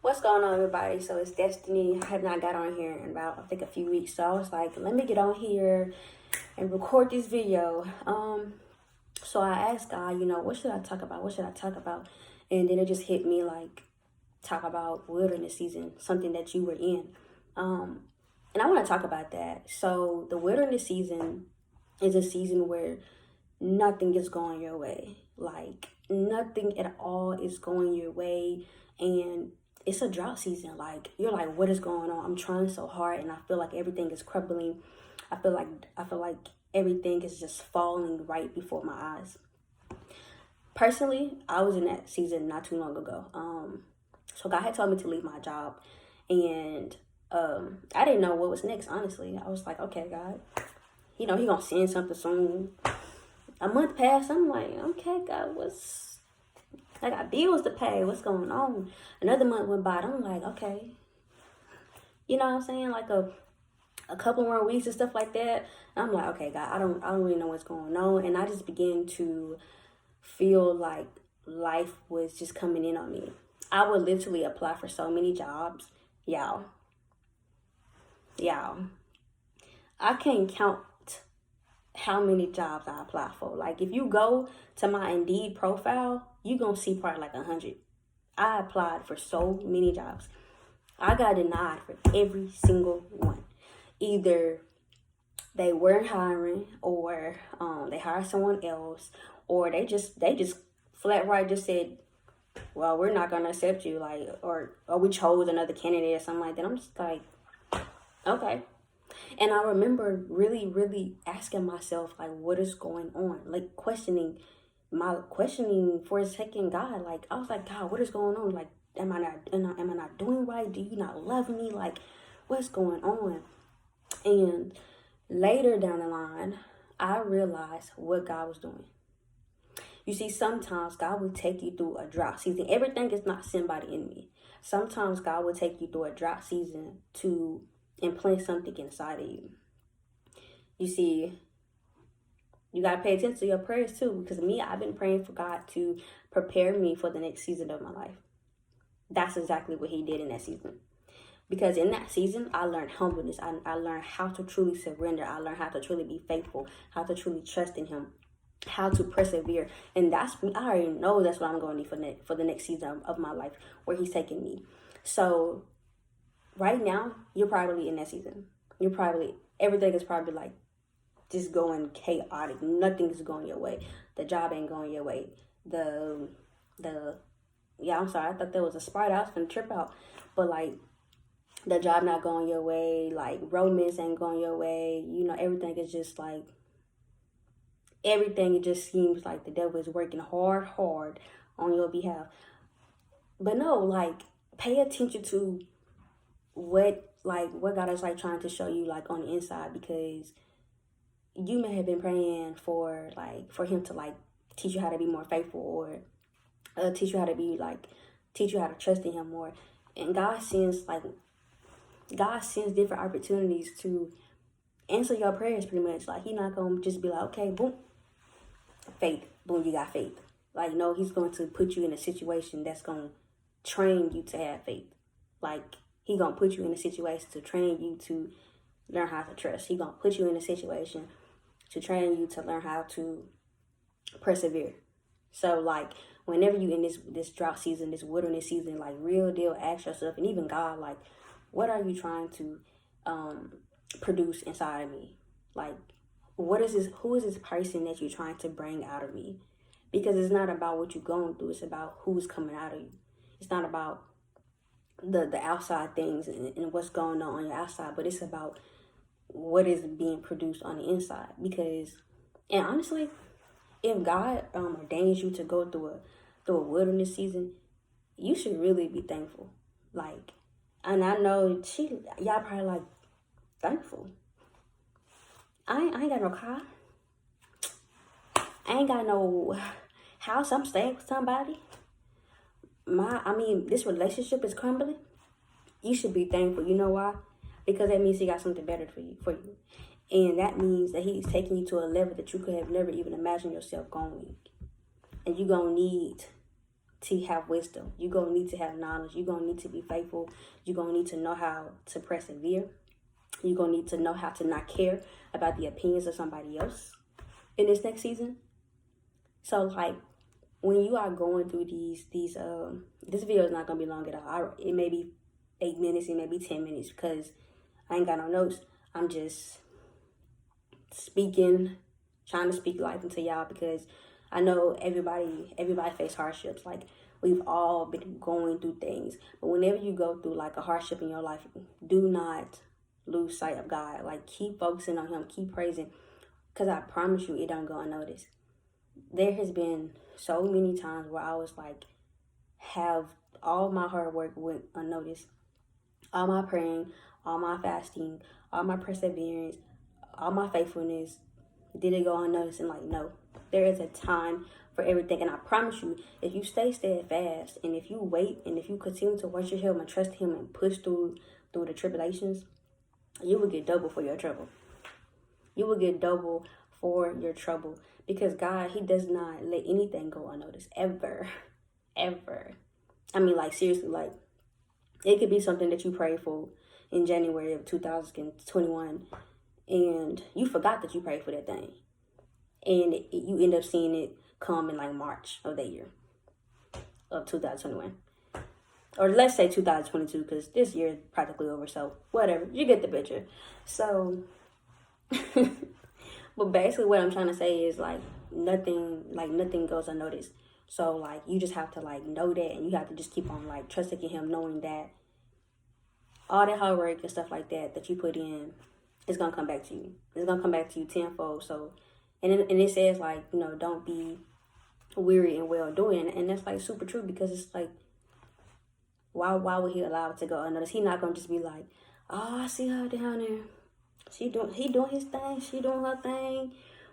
What's going on, everybody? So it's Destiny. I have not got on here in about, I think, a few weeks. So I was like, let me get on here and record this video. So I asked God, what should I talk about? What should I talk about? And then it just hit me like, talk about wilderness season, something that you were in. And I want to talk about that. So the wilderness season is a season where nothing is going your way. Like, nothing at all is going your way. And it's a drought season. Like, you're like, what is going on? I'm trying so hard and I feel like everything is crumbling. I feel like everything is just falling right before my eyes. Personally, I was in that season not too long ago. So God had told me to leave my job, and I didn't know what was next, honestly. I was like, okay, God, he gonna send something soon. A month passed, I'm like, okay, God, I got bills to pay, what's going on? Another month went by, I'm like, okay. You know what I'm saying? Like a couple more weeks and stuff like that. And I'm like, okay, God, I don't really know what's going on. And I just began to feel like life was just coming in on me. I would literally apply for so many jobs. Y'all. I can't count how many jobs I apply for. Like, if you go to my Indeed profile, you gonna see probably like 100. I applied for so many jobs. I got denied for every single one. Either they weren't hiring, or they hired someone else, or they just flat right just said, well, we're not gonna accept you, like, or we chose another candidate or something like that. I'm just like, okay. And I remember really, really asking myself, like, what is going on? Like, questioning for a second, God. Like, I was like, God, what is going on? Like, am I not doing right? Do you not love me? Like, what's going on? And later down the line, I realized what God was doing. You see, sometimes God will take you through a drought season. Everything is not sent by the enemy. Sometimes God will take you through a drought season to implant something inside of you. You see, you got to pay attention to your prayers too, because I've been praying for God to prepare me for the next season of my life. That's exactly what he did in that season. Because in that season, I learned humbleness. I learned how to truly surrender. I learned how to truly be faithful, how to truly trust in him, how to persevere. And I already know that's what I'm going to need for the next season of my life, where he's taking me. So right now, you're probably in that season. Everything is probably like just going chaotic. Nothing is going your way. The job ain't going your way. I'm sorry, I thought there was a spider. I was gonna trip out. But like, the job not going your way, like romance ain't going your way. Everything is just like, it just seems like the devil is working hard on your behalf. But no, like, pay attention to what God is like trying to show you, like, on the inside, because you may have been praying for him to like teach you how to be more faithful, or teach you how to trust in him more. And God sends different opportunities to answer your prayers, pretty much. Like, he's not gonna just be like, okay, boom, faith, boom, you got faith. Like, no, he's going to put you in a situation that's gonna train you to have faith. Like, he gonna put you in a situation to train you to learn how to trust. He gonna put you in a situation to train you to learn how to persevere. So, like, whenever you in this drought season, this wilderness season, like, real deal, ask yourself, and even God, like, what are you trying to produce inside of me? Like, who is this person that you're trying to bring out of me? Because it's not about what you're going through. It's about who's coming out of you. It's not about the outside things and what's going on your outside, but it's about what is being produced on the inside. And honestly, if God ordains you to go through a wilderness season, you should really be thankful. Like, and I know y'all probably like, thankful. I ain't got no car. I ain't got no house. I'm staying with somebody. This relationship is crumbling. You should be thankful. You know why? Because that means he got something better for you. And that means that he's taking you to a level that you could have never even imagined yourself going. And you're going to need to have wisdom. You're going to need to have knowledge. You're going to need to be faithful. You're going to need to know how to persevere. You're going to need to know how to not care about the opinions of somebody else in this next season. So, like, when you are going through this video is not going to be long at all. It may be 8 minutes, it may be 10 minutes, because I ain't got no notes. I'm just speaking, trying to speak life into y'all, because I know everybody face hardships. Like, we've all been going through things. But whenever you go through like a hardship in your life, do not lose sight of God. Like, keep focusing on him, keep praising, because I promise you, it don't go unnoticed. There has been so many times where I was like, have all my hard work went unnoticed. All my praying, all my fasting, all my perseverance, all my faithfulness, did it go unnoticed? And like, no, there is a time for everything. And I promise you, if you stay steadfast, and if you wait, and if you continue to worship him and trust him and push through the tribulations, you will get double for your trouble. You will get double for your trouble, because God, he does not let anything go unnoticed, ever, ever. I mean, like, seriously, like, it could be something that you prayed for in January of 2021, and you forgot that you prayed for that thing, and you end up seeing it come in like March of that year of 2021, or let's say 2022, because this year is practically over, so whatever, you get the picture. So but basically what I'm trying to say is, like, nothing goes unnoticed. So, like, you just have to, like, know that, and you have to just keep on, like, trusting in him, knowing that all that hard work and stuff like that you put in is going to come back to you. It's going to come back to you tenfold. So, and it says, like, you know, don't be weary in well doing. And that's, like, super true, because it's like, why would he allow it to go unnoticed? He's not going to just be like, oh, I see her down there. He doing his thing. She doing her thing.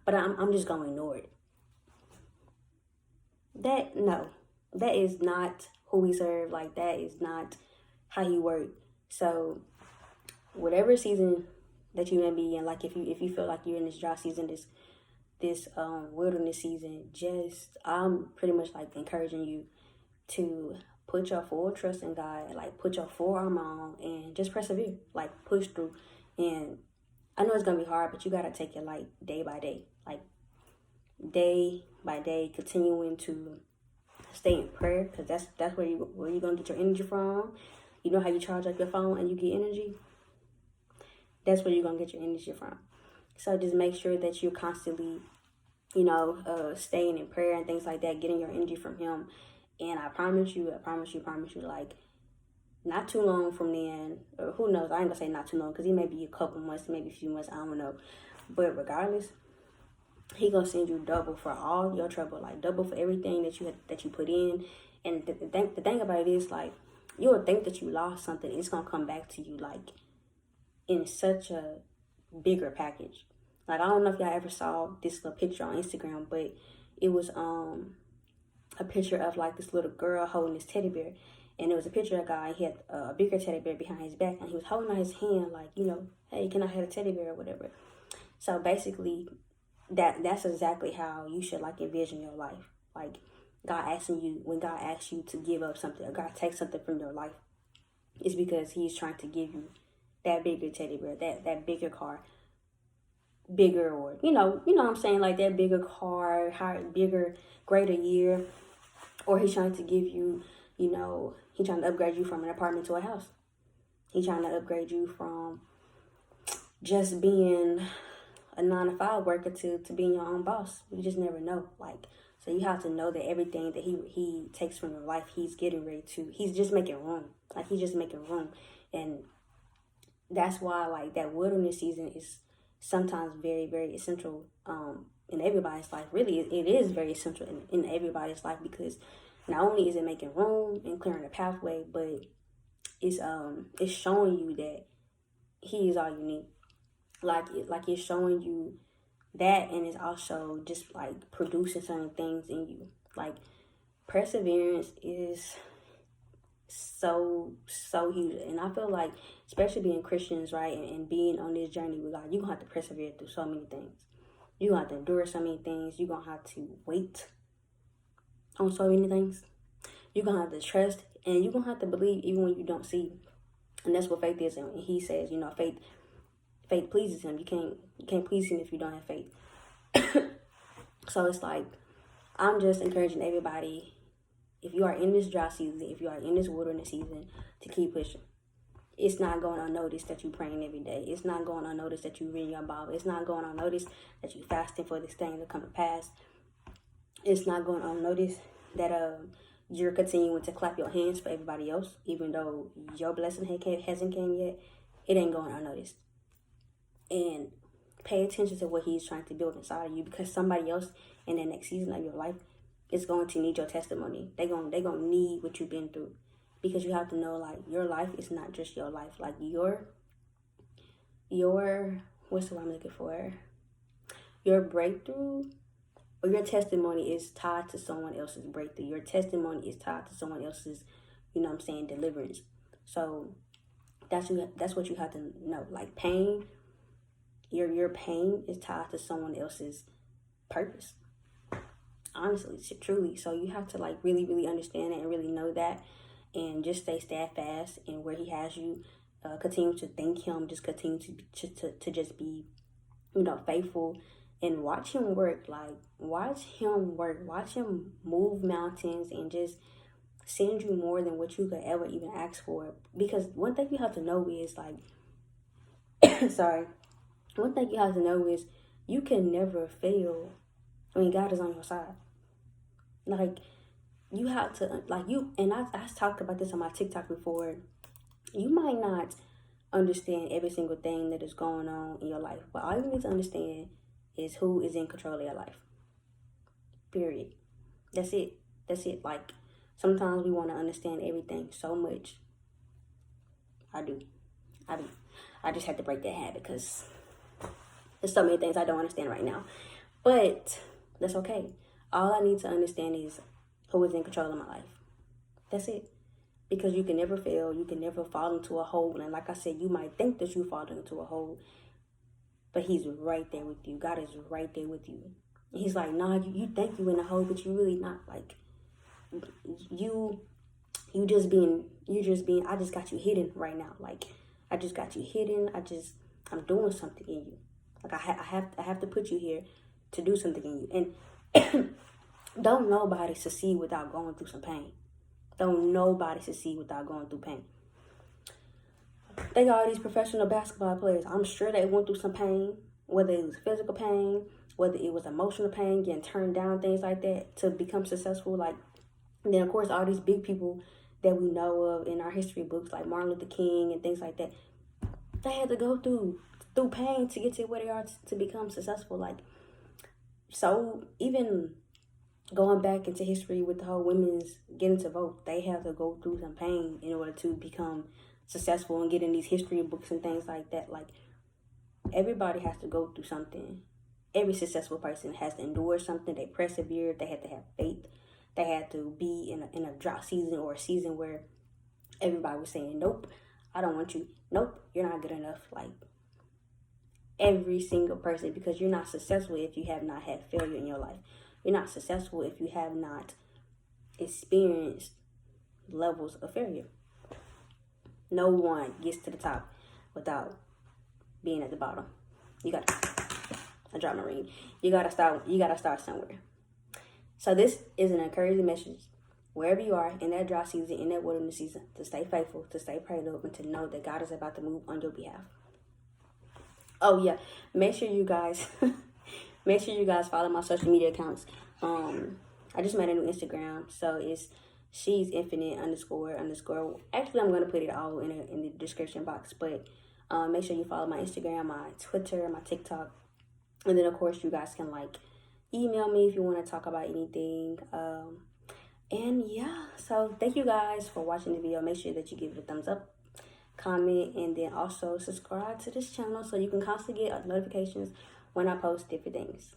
But I'm just going to ignore it. That is not who we serve. Like, that is not how he works. So whatever season that you may be in, like, if you feel like you're in this dry season, this wilderness season, I'm pretty much like encouraging you to put your full trust in God, like, put your full armor on, and just persevere, like, push through. And I know it's gonna be hard, but you gotta take it, like, day by day, like, day by day, continuing to stay in prayer, because that's where you're gonna get your energy from. You know how you charge up your phone and you get energy? That's where you're gonna get your energy from. So just make sure that you're constantly, you know, staying in prayer and things like that, getting your energy from him. And I promise you, like, not too long from then, or who knows, I ain't gonna say not too long, because it may be a couple months, maybe a few months, I don't know. But regardless, he gonna send you double for all your trouble, like, double for everything that you put in. And the thing about it is, like, you would think that you lost something, it's gonna come back to you, like, in such a bigger package. Like, I don't know if y'all ever saw this little picture on Instagram, but it was a picture of, like, this little girl holding this teddy bear. And it was a picture of a guy, he had a bigger teddy bear behind his back, and he was holding out his hand, like, you know, hey, can I have a teddy bear or whatever. So basically, that's exactly how you should, like, envision your life. Like, when God asks you to give up something, or God takes something from your life, it's because he's trying to give you that bigger teddy bear, that bigger car, bigger, or, you know what I'm saying, like, that bigger car, higher, bigger, greater year. Or he's trying to give you, you know, he's trying to upgrade you from an apartment to a house. He's trying to upgrade you from just being a 9-to-5 worker to being your own boss. You just never know. Like, so you have to know that everything that he takes from your life, he's getting ready to, he's just making room. Like, he's just making room. And that's why, like, that wilderness season is sometimes very, very essential in everybody's life. Really, it is very essential in everybody's life, because not only is it making room and clearing the pathway, but it's showing you that he is all you need. Like it's showing you that, and it's also just, like, producing certain things in you. Like, perseverance is so huge. And I feel like, especially being Christians, right, and being on this journey with God, you're gonna have to persevere through so many things. You're gonna have to endure so many things. You're gonna have to wait on so many things. You're going to have to trust, and you're going to have to believe even when you don't see. And that's what faith is. And he says, you know, faith pleases him. You can't please him if you don't have faith. So it's like, I'm just encouraging everybody, if you are in this dry season, if you are in this wilderness season, to keep pushing. It's not going unnoticed that you're praying every day. It's not going unnoticed that you read your Bible. It's not going unnoticed that you're fasting for this thing to come to pass. It's not going unnoticed that you're continuing to clap your hands for everybody else, even though your blessing hasn't came yet. It ain't going unnoticed. And pay attention to what he's trying to build inside of you, because somebody else in the next season of your life is going to need your testimony. They're gonna need what you've been through. Because you have to know, like, your life is not just your life. Like, your what's the word I'm looking for? Your breakthrough or your testimony is tied to someone else's breakthrough. Your testimony is tied to someone else's, you know what I'm saying, deliverance. So that's what you have to know. Like, pain, your pain is tied to someone else's purpose. Honestly, truly. So you have to, like, really, really understand it and really know that. And just stay steadfast in where he has you. Continue to thank him. Just continue to just be, you know, faithful. And watch him work. Like, watch him work. Watch him move mountains and just send you more than what you could ever even ask for. Because one thing you have to know is, like, sorry. One thing you have to know is you can never fail when God is on your side. Like, you have to, like, and I talked about this on my TikTok before. You might not understand every single thing that is going on in your life, but all you need to understand is who is in control of your life. Period. That's it. Like, sometimes we want to understand everything so much. I do. I just had to break that habit because there's so many things I don't understand right now. But that's okay. All I need to understand is who is in control of my life. That's it. Because you can never fail. You can never fall into a hole. And like I said, you might think that you fall into a hole, but he's right there with you. God is right there with you. And he's like, nah, you think you in a hole, but you really not. Like, you just being, I just got you hidden right now. Like, I just got you hidden. I'm doing something in you. Like, I have to put you here to do something in you. And don't nobody succeed without going through some pain. Don't nobody succeed without going through pain. Think of all these professional basketball players. I'm sure they went through some pain, whether it was physical pain, whether it was emotional pain, getting turned down, things like that, to become successful. Like, and then, of course, all these big people that we know of in our history books, like Martin Luther King and things like that, they had to go through pain to get to where they are to become successful. Like, so even going back into history with the whole women's getting to vote, they have to go through some pain in order to become successful and get in these history books and things like that. Like, everybody has to go through something. Every successful person has to endure something. They persevered. They had to have faith. They had to be in a drought season or a season where everybody was saying, nope, I don't want you. Nope, you're not good enough. Like, every single person, because you're not successful if you have not had failure in your life. You're not successful if you have not experienced levels of failure. No one gets to the top without being at the bottom. I dropped my ring. You gotta start somewhere. So this is an encouraging message, wherever you are, in that dry season, in that wilderness season, to stay faithful, to stay prayed up, and to know that God is about to move on your behalf. Oh yeah, make sure you guys follow my social media accounts. I just made a new Instagram, so it's she's infinite __. Actually, I'm gonna put it all in the description box, but make sure you follow my Instagram, my Twitter, my TikTok, and then of course you guys can, like, email me if you want to talk about anything. And yeah, so thank you guys for watching the video. Make sure that you give it a thumbs up, comment, and then also subscribe to this channel so you can constantly get notifications when I post different things.